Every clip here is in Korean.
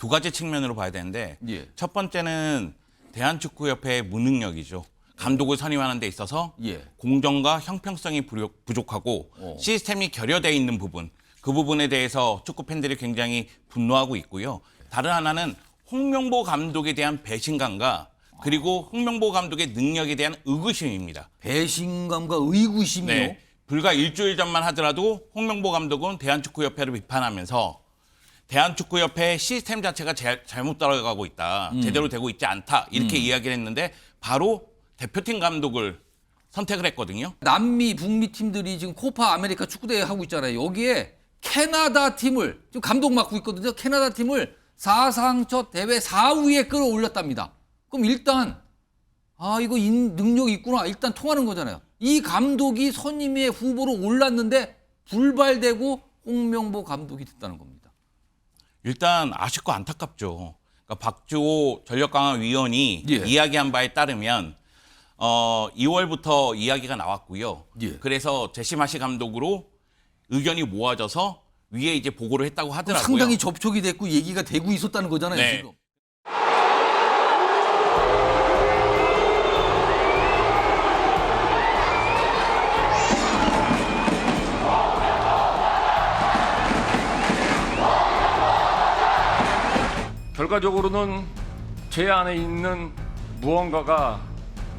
두 가지 측면으로 봐야 되는데 예. 첫 번째는 대한축구협회의 무능력이죠. 감독을 선임하는 데 있어서 예. 공정과 형평성이 부족하고 시스템이 결여되어 있는 부분, 그 부분에 대해서 축구 팬들이 굉장히 분노하고 있고요. 다른 하나는 홍명보 감독에 대한 배신감과 그리고 홍명보 감독의 능력에 대한 의구심입니다. 배신감과 의구심이요? 네. 불과 일주일 전만 하더라도 홍명보 감독은 대한축구협회를 비판하면서 대한축구협회의 시스템 자체가 잘못 따라가고 있다. 제대로 되고 있지 않다. 이렇게 이야기를 했는데 바로 대표팀 감독을 선택을 했거든요. 남미, 북미 팀들이 지금 코파 아메리카 축구대회 하고 있잖아요. 여기에 캐나다 팀을 지금 감독 맡고 있거든요. 캐나다 팀을 사상 첫 대회 4위에 끌어올렸답니다. 그럼 일단 이거 능력이 있구나. 일단 통하는 거잖아요. 이 감독이 선임의 후보로 올랐는데 불발되고 홍명보 감독이 됐다는 겁니다. 일단 아쉽고 안타깝죠. 그러니까 박주호 전력강화위원이 예. 이야기한 바에 따르면 2월부터 이야기가 나왔고요. 예. 그래서 제시마시 감독으로 의견이 모아져서 위에 이제 보고를 했다고 하더라고요. 상당히 접촉이 됐고 얘기가 되고 있었다는 거잖아요. 네. 지금. 결과적으로는 제 안에 있는 무언가가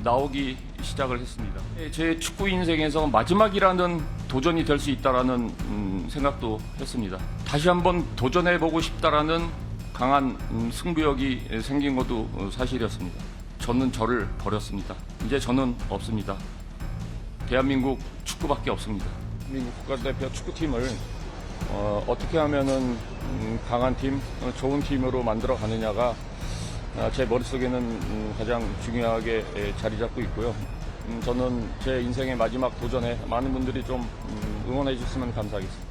나오기 시작을 했습니다. 제 축구 인생에서 마지막이라는 도전이 될 수 있다라는 생각도 했습니다. 다시 한번 도전해보고 싶다라는 강한 승부욕이 생긴 것도 사실이었습니다. 저는 저를 버렸습니다. 이제 저는 없습니다. 대한민국 축구밖에 없습니다. 미국 국가대표 축구팀을 어떻게 하면은 강한 팀, 좋은 팀으로 만들어 가느냐가 제 머릿속에는 가장 중요하게 자리 잡고 있고요. 저는 제 인생의 마지막 도전에 많은 분들이 좀 응원해 주셨으면 감사하겠습니다.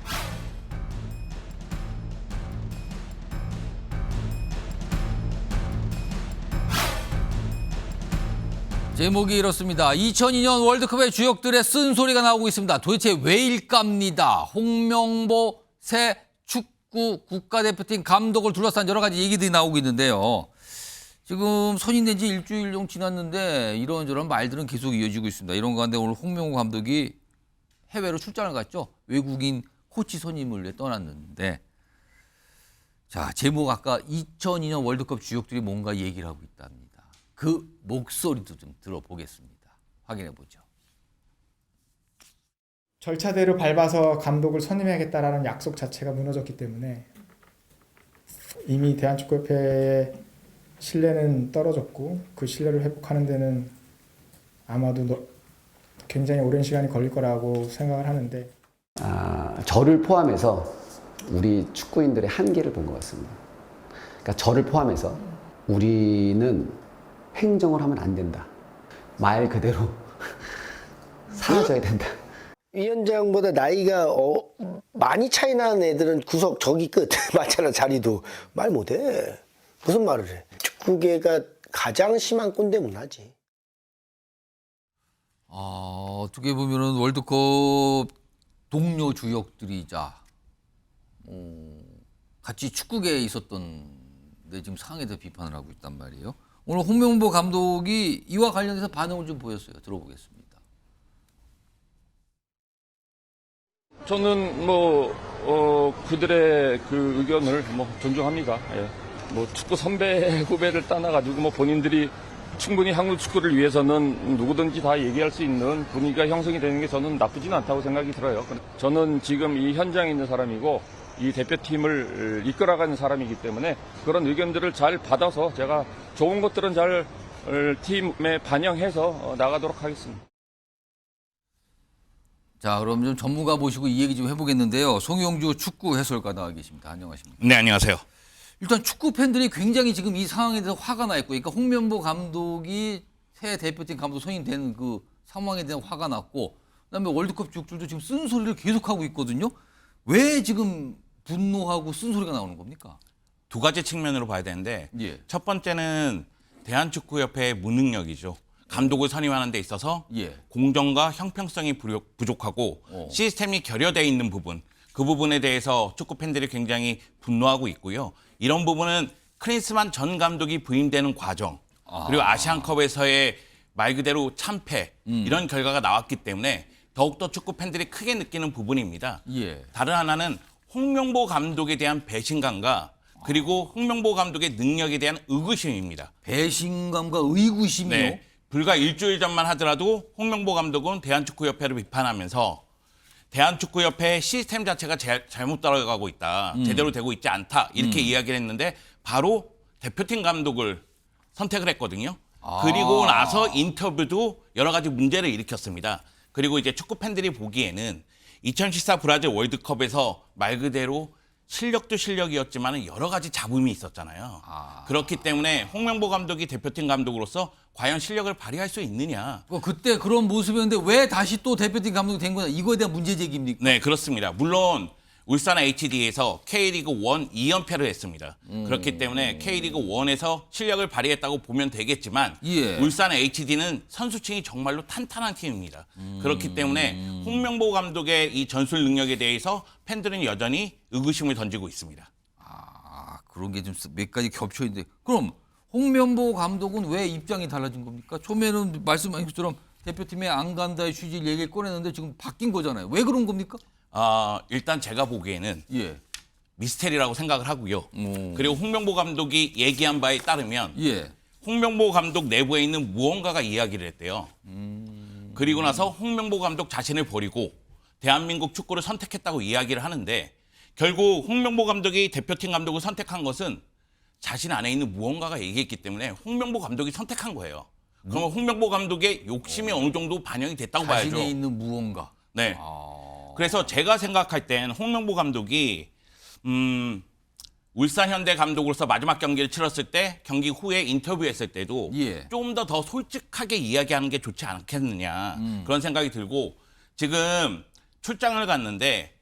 제목이 이렇습니다. 2002년 월드컵의 주역들의 쓴소리가 나오고 있습니다. 도대체 왜일까입니다. 홍명보 새 축구 국가대표팀 감독을 둘러싼 여러 가지 얘기들이 나오고 있는데요. 지금 선임된 지 일주일 정도 지났는데 이런저런 말들은 계속 이어지고 있습니다. 이런 가운데 오늘 홍명보 감독이 해외로 출장을 갔죠. 외국인 코치 선임을 위해 떠났는데 자, 제목 아까 2002년 월드컵 주역들이 뭔가 얘기를 하고 있답니다. 그 목소리도 좀 들어보겠습니다. 확인해 보죠. 절차대로 밟아서 감독을 선임해야겠다라는 약속 자체가 무너졌기 때문에 이미 대한축구협회의 신뢰는 떨어졌고 그 신뢰를 회복하는 데는 아마도 굉장히 오랜 시간이 걸릴 거라고 생각을 하는데 저를 포함해서 우리 축구인들의 한계를 본 것 같습니다. 그러니까 저를 포함해서 우리는 행정을 하면 안 된다. 말 그대로 사라져야 된다. 위원장보다 나이가 많이 차이 나는 애들은 구석 저기 끝 맞잖아. 자리도 말 못해. 무슨 말을 해. 축구계가 가장 심한 꼰대 문화지. 어떻게 보면은 월드컵 동료 주역들이자 같이 축구계에 있었던 데 지금 상황에 비판을 하고 있단 말이에요. 오늘 홍명보 감독이 이와 관련해서 반응을 좀 보였어요. 들어보겠습니다. 저는 그들의 그 의견을 존중합니다. 예. 축구 선배 후배를 떠나가지고 본인들이 충분히 한국 축구를 위해서는 누구든지 다 얘기할 수 있는 분위기가 형성이 되는 게 저는 나쁘지는 않다고 생각이 들어요. 저는 지금 이 현장에 있는 사람이고 이 대표팀을 이끌어가는 사람이기 때문에 그런 의견들을 잘 받아서 제가 좋은 것들은 잘 팀에 반영해서 나가도록 하겠습니다. 자, 그럼 좀 전문가 모시고 이 얘기 좀 해보겠는데요. 송영주 축구 해설가 나와 계십니다. 안녕하십니까? 네, 안녕하세요. 일단 축구 팬들이 굉장히 지금 이 상황에 대해서 화가 나 있고, 그러니까 홍명보 감독이 새 대표팀 감독 선임된 그 상황에 대한 화가 났고, 그다음에 월드컵 주역들도 지금 쓴소리를 계속하고 있거든요. 왜 지금 분노하고 쓴소리가 나오는 겁니까? 두 가지 측면으로 봐야 되는데 예. 첫 번째는 대한축구협회의 무능력이죠. 감독을 선임하는 데 있어서 예. 공정과 형평성이 부족하고 시스템이 결여되어 있는 부분, 그 부분에 대해서 축구 팬들이 굉장히 분노하고 있고요. 이런 부분은 크린스만 전 감독이 부임되는 과정, 그리고 아시안컵에서의 말 그대로 참패 이런 결과가 나왔기 때문에 더욱더 축구 팬들이 크게 느끼는 부분입니다. 예. 다른 하나는 홍명보 감독에 대한 배신감과 그리고 홍명보 감독의 능력에 대한 의구심입니다. 배신감과 의구심이요. 네. 불과 일주일 전만 하더라도 홍명보 감독은 대한축구협회를 비판하면서 대한축구협회의 시스템 자체가 잘못 따라가고 있다. 제대로 되고 있지 않다. 이렇게 이야기를 했는데 바로 대표팀 감독을 선택을 했거든요. 그리고 나서 인터뷰도 여러 가지 문제를 일으켰습니다. 그리고 이제 축구 팬들이 보기에는 2014 브라질 월드컵에서 말 그대로 실력도 실력이었지만 여러 가지 잡음이 있었잖아요. 그렇기 때문에 홍명보 감독이 대표팀 감독으로서 과연 실력을 발휘할 수 있느냐. 그때 그런 모습이었는데 왜 다시 또 대표팀 감독이 된 거냐. 이거에 대한 문제 제기입니까? 네, 그렇습니다. 물론 울산 HD에서 K리그 1 2연패를 했습니다. 그렇기 때문에 K리그 1에서 실력을 발휘했다고 보면 되겠지만 예. 울산 HD는 선수층이 정말로 탄탄한 팀입니다. 그렇기 때문에 홍명보 감독의 이 전술 능력에 대해서 팬들은 여전히 의구심을 던지고 있습니다. 그런 게 좀 몇 가지 겹쳐 있는데 그럼 홍명보 감독은 왜 입장이 달라진 겁니까? 처음에는 말씀하신 것처럼 대표팀에 안 간다의 취지를 얘기를 꺼냈는데 지금 바뀐 거잖아요. 왜 그런 겁니까? 일단 제가 보기에는 예. 미스테리라고 생각을 하고요. 그리고 홍명보 감독이 얘기한 바에 따르면 예. 홍명보 감독 내부에 있는 무언가가 이야기를 했대요. 그리고 나서 홍명보 감독 자신을 버리고 대한민국 축구를 선택했다고 이야기를 하는데 결국 홍명보 감독이 대표팀 감독을 선택한 것은 자신 안에 있는 무언가가 얘기했기 때문에 홍명보 감독이 선택한 거예요. 그러면 홍명보 감독의 욕심이 어느 정도 반영이 됐다고 봐야죠. 자신에 있는 무언가. 네. 그래서 제가 생각할 땐 홍명보 감독이 울산 현대 감독으로서 마지막 경기를 치렀을 때 경기 후에 인터뷰했을 때도 예. 좀 더 솔직하게 이야기하는 게 좋지 않겠느냐 그런 생각이 들고 지금 출장을 갔는데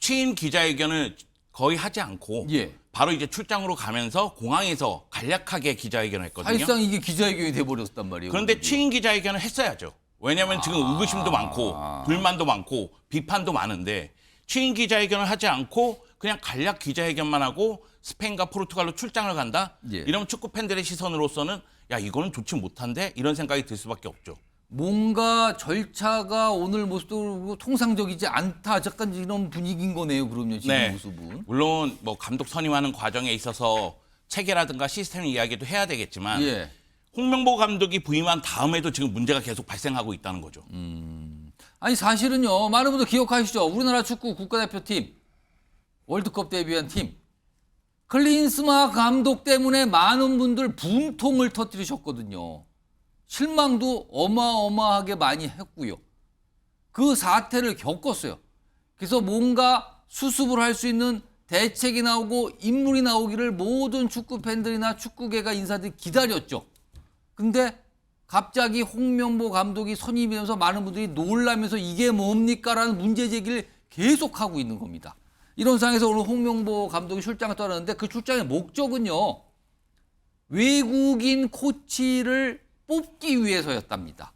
취임 기자회견을 거의 하지 않고 예. 바로 이제 출장으로 가면서 공항에서 간략하게 기자회견을 했거든요. 사실상 이게 기자회견이 돼버렸단 말이에요. 그런데 취임 기자회견을 했어야죠. 왜냐하면 지금 의구심도 많고 불만도 많고 비판도 많은데 취임 기자회견을 하지 않고 그냥 간략 기자회견만 하고 스페인과 포르투갈로 출장을 간다? 예. 이러면 축구 팬들의 시선으로서는 야 이거는 좋지 못한데 이런 생각이 들 수밖에 없죠. 뭔가 절차가 오늘 모습도 통상적이지 않다. 약간 이런 분위기인 거네요. 그럼요. 지금 네. 모습은. 물론 뭐 감독 선임하는 과정에 있어서 체계라든가 시스템 이야기도 해야 되겠지만 예. 홍명보 감독이 부임한 다음에도 지금 문제가 계속 발생하고 있다는 거죠. 아니 사실은요. 많은 분들 기억하시죠. 우리나라 축구 국가대표팀 월드컵 데뷔한 팀 클린스만 감독 때문에 많은 분들 분통을 터뜨리셨거든요. 실망도 어마어마하게 많이 했고요. 그 사태를 겪었어요. 그래서 뭔가 수습을 할 수 있는 대책이 나오고 인물이 나오기를 모든 축구 팬들이나 축구계가 인사들이 기다렸죠. 근데 갑자기 홍명보 감독이 선임이 되면서 많은 분들이 놀라면서 이게 뭡니까? 라는 문제 제기를 계속하고 있는 겁니다. 이런 상황에서 오늘 홍명보 감독이 출장을 떠났는데 그 출장의 목적은요. 외국인 코치를 뽑기 위해서였답니다.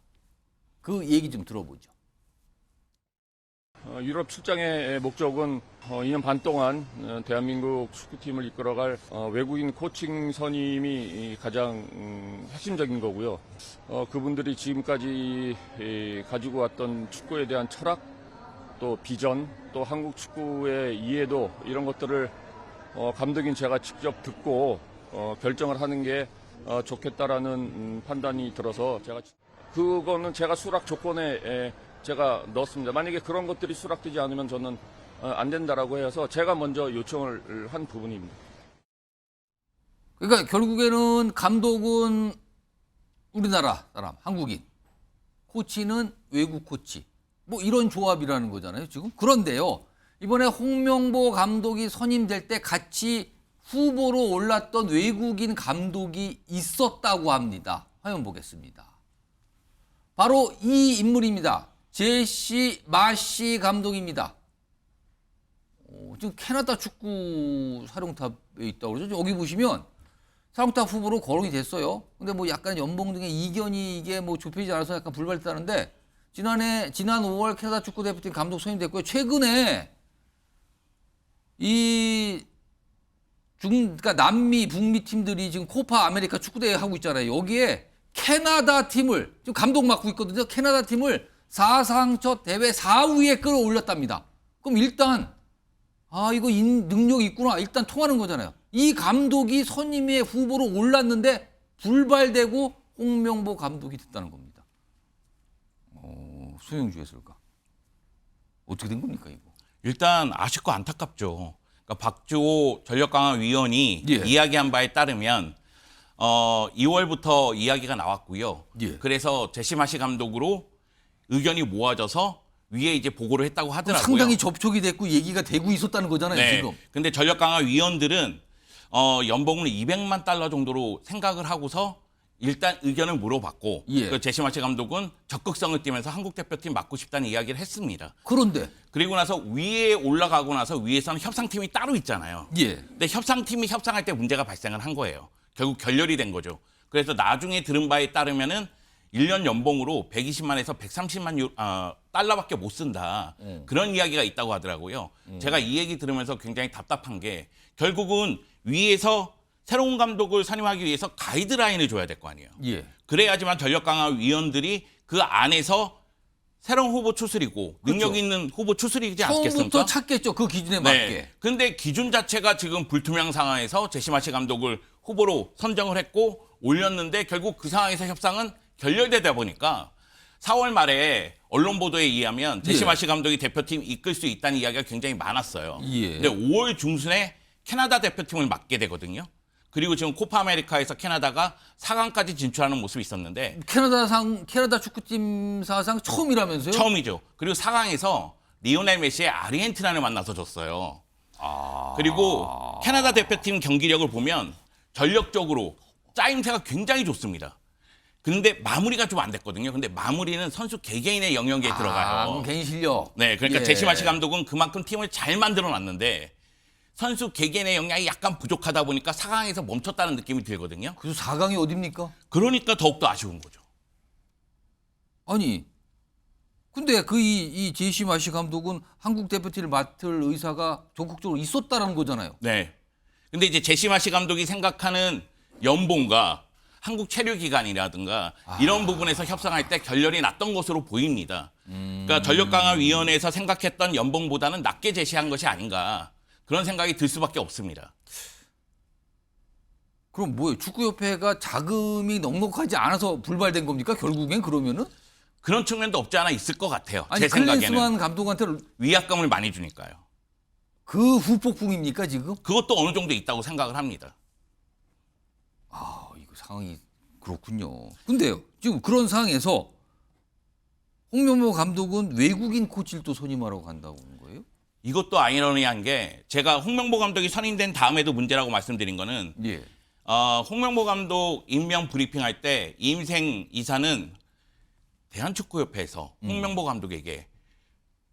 그 얘기 좀 들어보죠. 유럽 출장의 목적은 2년 반 동안 대한민국 축구팀을 이끌어갈 외국인 코칭 선임이 가장 핵심적인 거고요. 그분들이 지금까지 가지고 왔던 축구에 대한 철학, 또 비전, 또 한국 축구의 이해도 이런 것들을 감독인 제가 직접 듣고 결정을 하는 게 좋겠다라는 판단이 들어서 그거는 제가 수락 조건에 제가 넣었습니다. 만약에 그런 것들이 수락되지 않으면 저는 안 된다라고 해서 제가 먼저 요청을 한 부분입니다. 그러니까 결국에는 감독은 우리나라 사람, 한국인, 코치는 외국 코치. 뭐 이런 조합이라는 거잖아요, 지금. 그런데요. 이번에 홍명보 감독이 선임될 때 같이 후보로 올랐던 외국인 감독이 있었다고 합니다. 화면 보겠습니다. 바로 이 인물입니다. 제시 마시 감독입니다. 지금 캐나다 축구 사령탑에 있다고 그러죠. 여기 보시면 사령탑 후보로 거론이 됐어요. 근데 뭐 약간 연봉 등의 이견이 이게 뭐 좁혀지지 않아서 약간 불발됐다는데 지난 5월 캐나다 축구 대표팀 감독 선임됐고요. 최근에 이 그러니까 남미, 북미 팀들이 지금 코파 아메리카 축구대회 하고 있잖아요. 여기에 캐나다 팀을 지금 감독 맡고 있거든요. 캐나다 팀을 사상 첫 대회 4위에 끌어올렸답니다. 그럼 일단 이거 능력 있구나. 일단 통하는 거잖아요. 이 감독이 선임의 후보로 올랐는데 불발되고 홍명보 감독이 됐다는 겁니다. 소영주 해설가. 어떻게 된 겁니까 이거? 일단 아쉽고 안타깝죠. 그러니까 박주호 전력강화위원이 예. 이야기한 바에 따르면 2월부터 이야기가 나왔고요. 예. 그래서 제시마시 감독으로 의견이 모아져서 위에 이제 보고를 했다고 하더라고요. 상당히 접촉이 됐고 얘기가 되고 있었다는 거잖아요, 네. 지금. 근데 전력강화위원들은 연봉을 200만 달러 정도로 생각을 하고서 일단 의견을 물어봤고 예. 그 제시마시 감독은 적극성을 띠면서 한국 대표팀 맡고 싶다는 이야기를 했습니다. 그런데 그리고 나서 위에 올라가고 나서 위에서는 협상팀이 따로 있잖아요. 예. 근데 협상팀이 협상할 때 문제가 발생을 한 거예요. 결국 결렬이 된 거죠. 그래서 나중에 들은 바에 따르면은 1년 연봉으로 120만에서 130만 달러밖에 못 쓴다. 그런 이야기가 있다고 하더라고요. 제가 이 얘기 들으면서 굉장히 답답한 게 결국은 위에서 새로운 감독을 선임하기 위해서 가이드라인을 줘야 될 거 아니에요. 예. 그래야지만 전력강화위원들이 그 안에서 새로운 후보 추스리고 능력 그렇죠. 있는 후보 추스리지 않겠습니까? 처음부터 찾겠죠. 그 기준에 맞게. 네. 근데 기준 자체가 지금 불투명 상황에서 제시마시 감독을 후보로 선정을 했고 올렸는데 결국 그 상황에서 협상은 결렬되다 보니까 4월 말에 언론 보도에 의하면 제시마시 감독이 대표팀 이끌 수 있다는 이야기가 굉장히 많았어요. 예. 근데 5월 중순에 캐나다 대표팀을 맡게 되거든요. 그리고 지금 코파 아메리카에서 캐나다가 4강까지 진출하는 모습이 있었는데 캐나다 축구팀 사상 처음이라면서요? 처음이죠. 그리고 4강에서 리오넬 메시의 아르헨티나를 만나서 졌어요. 그리고 캐나다 대표팀 경기력을 보면 전력적으로 짜임새가 굉장히 좋습니다. 근데 마무리가 좀 안 됐거든요. 근데 마무리는 선수 개개인의 영역에 들어가요. 그럼 개인 실력. 네, 그러니까 예. 제시마시 감독은 그만큼 팀을 잘 만들어 놨는데 선수 개개인의 역량이 약간 부족하다 보니까 4강에서 멈췄다는 느낌이 들거든요. 그래서 4강이 어딥니까? 그러니까 더욱더 아쉬운 거죠. 아니, 근데 이 제시 마시 감독은 한국 대표팀을 맡을 의사가 적극적으로 있었다는 거잖아요. 네. 근데 이제 제시마시 감독이 생각하는 연봉과 한국 체류 기간이라든가 이런 부분에서 협상할 때 결렬이 났던 것으로 보입니다. 그러니까 전력강화위원회에서 생각했던 연봉보다는 낮게 제시한 것이 아닌가 그런 생각이 들 수밖에 없습니다. 그럼 뭐예요? 축구협회가 자금이 넉넉하지 않아서 불발된 겁니까? 결국엔 그러면은? 그런 측면도 없지 않아 있을 것 같아요. 아니 제 생각에는. 클린스만 감독한테 위약금을 많이 주니까요. 그 후폭풍입니까 지금? 그것도 어느 정도 있다고 생각을 합니다. 이거 상황이 그렇군요. 근데요, 지금 그런 상황에서 홍명보 감독은 외국인 코치를 또 선임하라고 간다고 하는 거예요? 이것도 아이러니한 게 제가 홍명보 감독이 선임된 다음에도 문제라고 말씀드린 거는 예. 홍명보 감독 임명 브리핑할 때 이임생 이사는 대한축구협회에서 홍명보 감독에게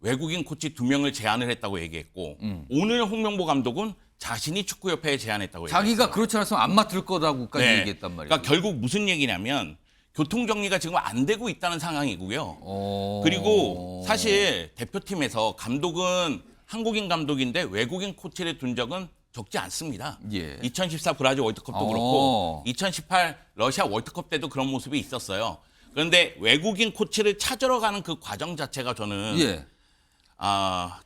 외국인 코치 2명을 제안을 했다고 얘기했고 오늘 홍명보 감독은 자신이 축구협회에 제안했다고 얘기했어요. 자기가 그렇지 않았으면 안 맡을 거라고까지 네. 얘기했단 말이에요. 그러니까 결국 무슨 얘기냐면 교통정리가 지금 안 되고 있다는 상황이고요. 그리고 사실 대표팀에서 감독은 한국인 감독인데 외국인 코치를 둔 적은 적지 않습니다. 예. 2014 브라질 월드컵도 그렇고 2018 러시아 월드컵 때도 그런 모습이 있었어요. 그런데 외국인 코치를 찾으러 가는 그 과정 자체가 저는 예.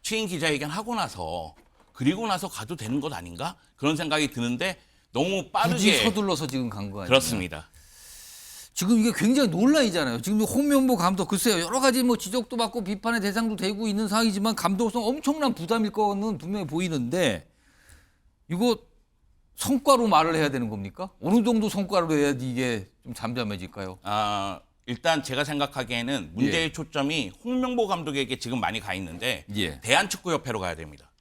취임 기자회견 하고 나서 그리고 나서 가도 되는 것 아닌가? 그런 생각이 드는데 너무 굳이 빠르게 서둘러서 지금 간 거 아니에요? 그렇습니다. 지금 이게 굉장히 논란이잖아요. 지금 홍명보 감독 글쎄요 여러 가지 뭐 지적도 받고 비판의 대상도 되고 있는 상황이지만 감독으로서 엄청난 부담일 거는 분명히 보이는데 이거 성과로 말을 해야 되는 겁니까? 어느 정도 성과로 해야지 이게 좀 잠잠해질까요? 일단 제가 생각하기에는 문제의 초점이 홍명보 감독에게 지금 많이 가 있는데 예. 대한축구협회로 가야 됩니다.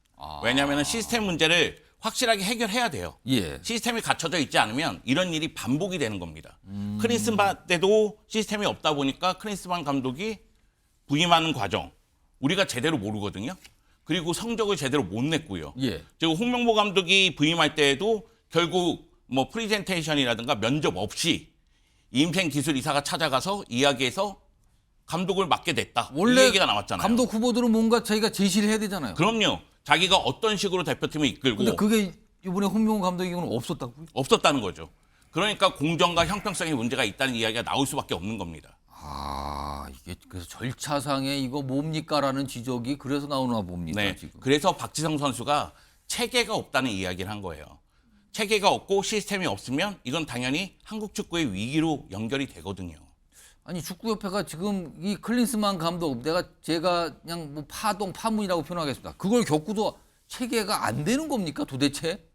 왜냐하면 시스템 문제를 확실하게 해결해야 돼요. 예. 시스템이 갖춰져 있지 않으면 이런 일이 반복이 되는 겁니다. 크리스만 때도 시스템이 없다 보니까 크리스만 감독이 부임하는 과정 우리가 제대로 모르거든요. 그리고 성적을 제대로 못 냈고요. 예. 그리고 홍명보 감독이 부임할 때에도 결국 뭐 프리젠테이션이라든가 면접 없이 이임생 기술이사가 찾아가서 이야기해서 감독을 맡게 됐다. 원래 이 얘기가 나왔잖아요. 감독 후보들은 뭔가 자기가 제시를 해야 되잖아요. 그럼요. 자기가 어떤 식으로 대표팀을 이끌고 근데 그게 이번에 홍명보 감독의 경우는 없었다고요? 없었다는 거죠. 그러니까 공정과 형평성에 문제가 있다는 이야기가 나올 수밖에 없는 겁니다. 아, 이게 그래서 절차상에 이거 뭡니까라는 지적이 그래서 나오나 봅니다. 네. 지금. 그래서 박지성 선수가 체계가 없다는 이야기를 한 거예요. 체계가 없고 시스템이 없으면 이건 당연히 한국 축구의 위기로 연결이 되거든요. 아니 축구협회가 지금 이 클린스만 감독 제가 그냥 뭐 파문이라고 표현하겠습니다. 그걸 겪고도 체계가 안 되는 겁니까 도대체?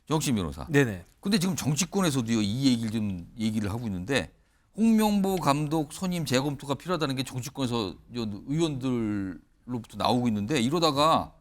정신 변호사. 네네. 근데 지금 정치권에서도요 이 얘기를 좀 얘기를 하고 있는데 홍명보 감독 선임 재검토가 필요하다는 게 정치권에서 의원들로부터 나오고 있는데 이러다가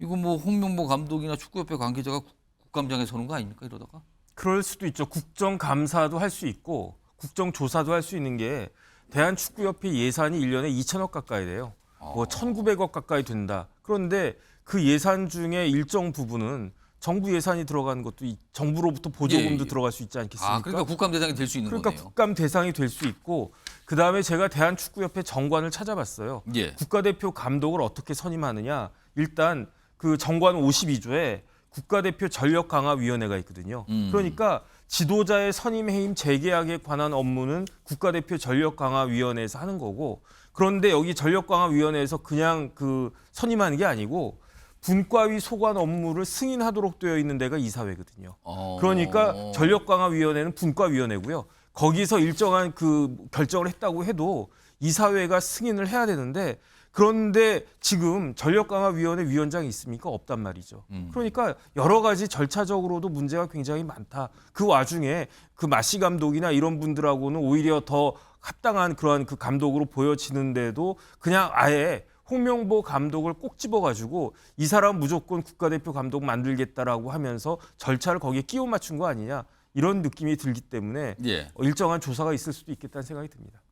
이거 뭐 홍명보 감독이나 축구협회 관계자가 국감장에 서는 거 아닙니까 이러다가? 그럴 수도 있죠. 국정감사도 할 수 있고 국정조사도 할 수 있는 게 대한축구협회 예산이 1년에 2천억 가까이 돼요. 뭐 1,900억 가까이 된다. 그런데 그 예산 중에 일정 부분은 정부 예산이 들어가는 것도 정부로부터 보조금도 예. 들어갈 수 있지 않겠습니까? 아 그러니까 국감 대상이 될 수 있는 그러니까 거네요. 국감 대상이 될 수 있고 그다음에 제가 대한축구협회 정관을 찾아봤어요. 예. 국가대표 감독을 어떻게 선임하느냐. 일단 그 정관 52조에 국가대표 전력강화위원회가 있거든요. 그러니까 지도자의 선임 해임 재계약에 관한 업무는 국가대표 전력강화위원회에서 하는 거고 그런데 여기 전력강화위원회에서 그냥 그 선임하는 게 아니고 분과위 소관 업무를 승인하도록 되어 있는 데가 이사회거든요. 그러니까 전력강화위원회는 분과위원회고요. 거기서 일정한 그 결정을 했다고 해도 이사회가 승인을 해야 되는데 그런데 지금 전력강화위원회 위원장이 있습니까? 없단 말이죠. 그러니까 여러 가지 절차적으로도 문제가 굉장히 많다. 그 와중에 그 마시 감독이나 이런 분들하고는 오히려 더 합당한 그러한 그 감독으로 보여지는데도 그냥 아예 홍명보 감독을 꼭 집어가지고 이 사람 무조건 국가대표 감독 만들겠다라고 하면서 절차를 거기에 끼워 맞춘 거 아니냐 이런 느낌이 들기 때문에 예. 일정한 조사가 있을 수도 있겠다는 생각이 듭니다.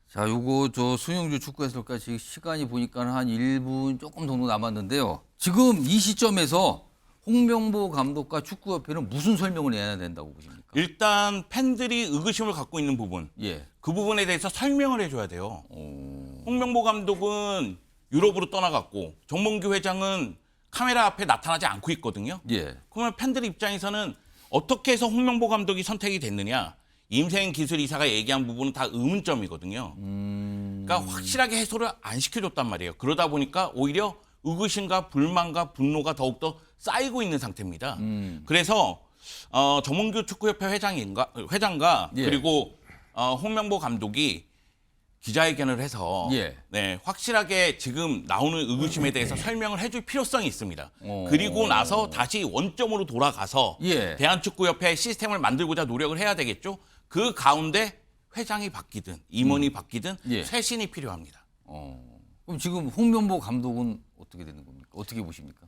자, 요거 저 손영주 축구 해설까지 시간이 보니까 한 1분 조금 정도 남았는데요. 지금 이 시점에서 홍명보 감독과 축구협회는 무슨 설명을 해야 된다고 보십니까? 일단 팬들이 의구심을 갖고 있는 부분, 예. 그 부분에 대해서 설명을 해줘야 돼요. 홍명보 감독은 유럽으로 떠나갔고 정몽규 회장은 카메라 앞에 나타나지 않고 있거든요. 예. 그러면 팬들 입장에서는 어떻게 해서 홍명보 감독이 선택이 됐느냐. 임세행 기술이사가 얘기한 부분은 다 의문점이거든요. 그러니까 확실하게 해소를 안 시켜줬단 말이에요. 그러다 보니까 오히려 의구심과 불만과 분노가 더욱더 쌓이고 있는 상태입니다. 그래서 정몽규 축구협회 회장과 예. 그리고 홍명보 감독이 기자회견을 해서 예. 네, 확실하게 지금 나오는 의구심에 대해서 설명을 해줄 필요성이 있습니다. 그리고 나서 다시 원점으로 돌아가서 예. 대한축구협회 시스템을 만들고자 노력을 해야 되겠죠. 그 가운데 회장이 바뀌든 임원이 바뀌든 예. 쇄신이 필요합니다. 그럼 지금 홍명보 감독은 어떻게 되는 겁니까? 어떻게 보십니까?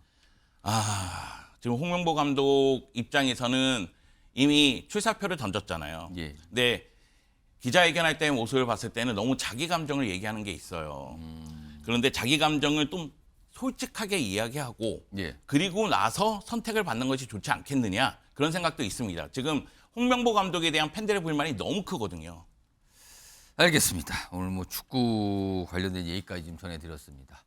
지금 홍명보 감독 입장에서는 이미 출사표를 던졌잖아요. 예. 근데 기자회견할 때 모습을 봤을 때는 너무 자기 감정을 얘기하는 게 있어요. 그런데 자기 감정을 좀 솔직하게 이야기하고 예. 그리고 나서 선택을 받는 것이 좋지 않겠느냐 그런 생각도 있습니다. 지금 홍명보 감독에 대한 팬들의 불만이 너무 크거든요. 알겠습니다. 오늘 뭐 축구 관련된 얘기까지 좀 전해드렸습니다.